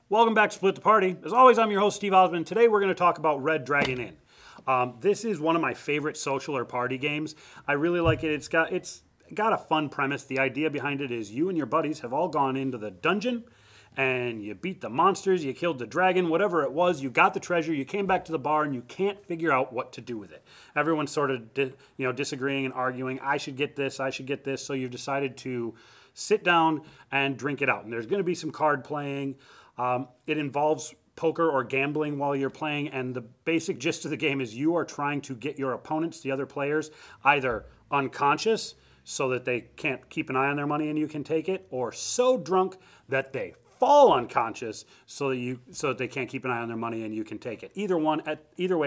Welcome back to Split the Party. As always, I'm your host, Steve Osmond. Today we're going to talk about Red Dragon Inn. This is one of my favorite social or party games. I really like it. It's got a fun premise. The idea behind it is you and your buddies have all gone into the dungeon and you beat the monsters, you killed the dragon, whatever it was, you got the treasure, you came back to the bar and you can't figure out what to do with it. Everyone's sort of disagreeing and arguing, I should get this, so you've decided to sit down and drink it out. And there's going to be some card playing. It involves poker or gambling while you're playing, and the basic gist of the game is you are trying to get your opponents, the other players, either unconscious so that they can't keep an eye on their money and you can take it, or so drunk that they fall unconscious so that they can't keep an eye on their money and you can take it. Either way,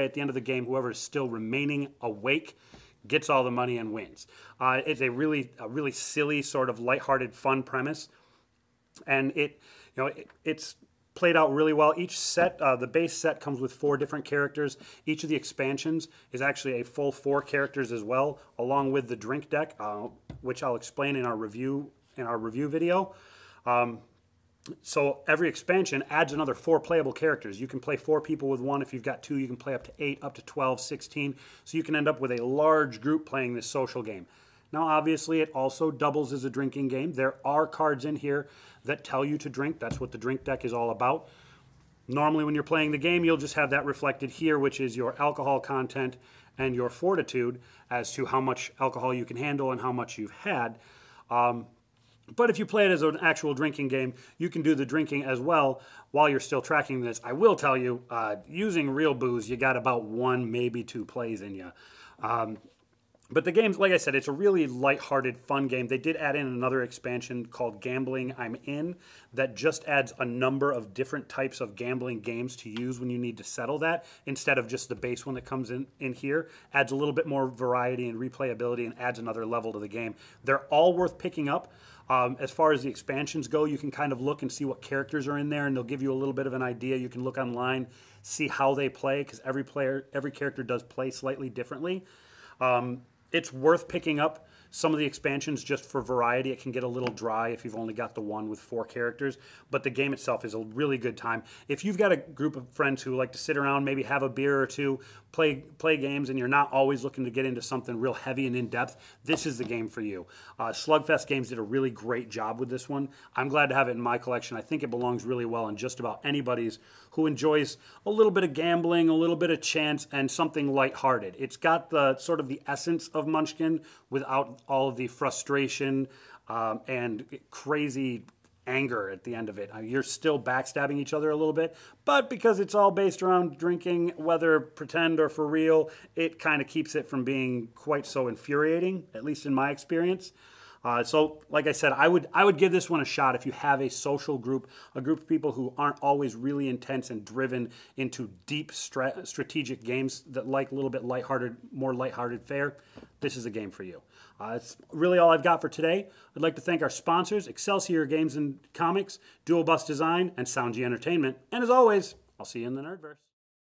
at the end of the game, whoever is still remaining awake gets all the money and wins. It's a really silly, sort of lighthearted, fun premise, and it's played out really well. Each set, the base set comes with 4 different characters. Each of the expansions is actually a full 4 characters as well, along with the drink deck, which I'll explain in our review video. So every expansion adds another 4 playable characters. You can play 4 people with 1. If you've got 2, you can play up to 8, up to 12, 16. So you can end up with a large group playing this social game. Now, obviously, it also doubles as a drinking game. There are cards in here that tell you to drink. That's what the drink deck is all about. Normally, when you're playing the game, you'll just have that reflected here, which is your alcohol content and your fortitude as to how much alcohol you can handle and how much you've had. But if you play it as an actual drinking game, you can do the drinking as well while you're still tracking this. I will tell you, using real booze, you got about 1, maybe 2 plays in you. But the game's, like I said, it's a really lighthearted, fun game. They did add in another expansion called Gambling I'm In that just adds a number of different types of gambling games to use when you need to settle that, instead of just the base one that comes in here. Adds a little bit more variety and replayability and adds another level to the game. They're all worth picking up. As far as the expansions go, you can kind of look and see what characters are in there, and they'll give you a little bit of an idea. You can look online, see how they play, because every character does play slightly differently. It's worth picking up some of the expansions just for variety. It can get a little dry if you've only got the one with 4 characters, but the game itself is a really good time. If you've got a group of friends who like to sit around, maybe have a beer or 2, play games, and you're not always looking to get into something real heavy and in-depth, this is the game for you. Slugfest Games did a really great job with this one. I'm glad to have it in my collection. I think it belongs really well in just about anybody's who enjoys a little bit of gambling, a little bit of chance, and something lighthearted. It's got the sort of the essence of Munchkin without all of the frustration and crazy anger at the end of it. You're still backstabbing each other a little bit, but because it's all based around drinking, whether pretend or for real, it kind of keeps it from being quite so infuriating, at least in my experience. So, like I said, I would give this one a shot if you have a social group, a group of people who aren't always really intense and driven into deep strategic games that like a little bit lighthearted, more lighthearted fare. This is a game for you. That's really all I've got for today. I'd like to thank our sponsors, Excelsior Games and Comics, Dual Bus Design, and SoundG Entertainment. And as always, I'll see you in the Nerdverse.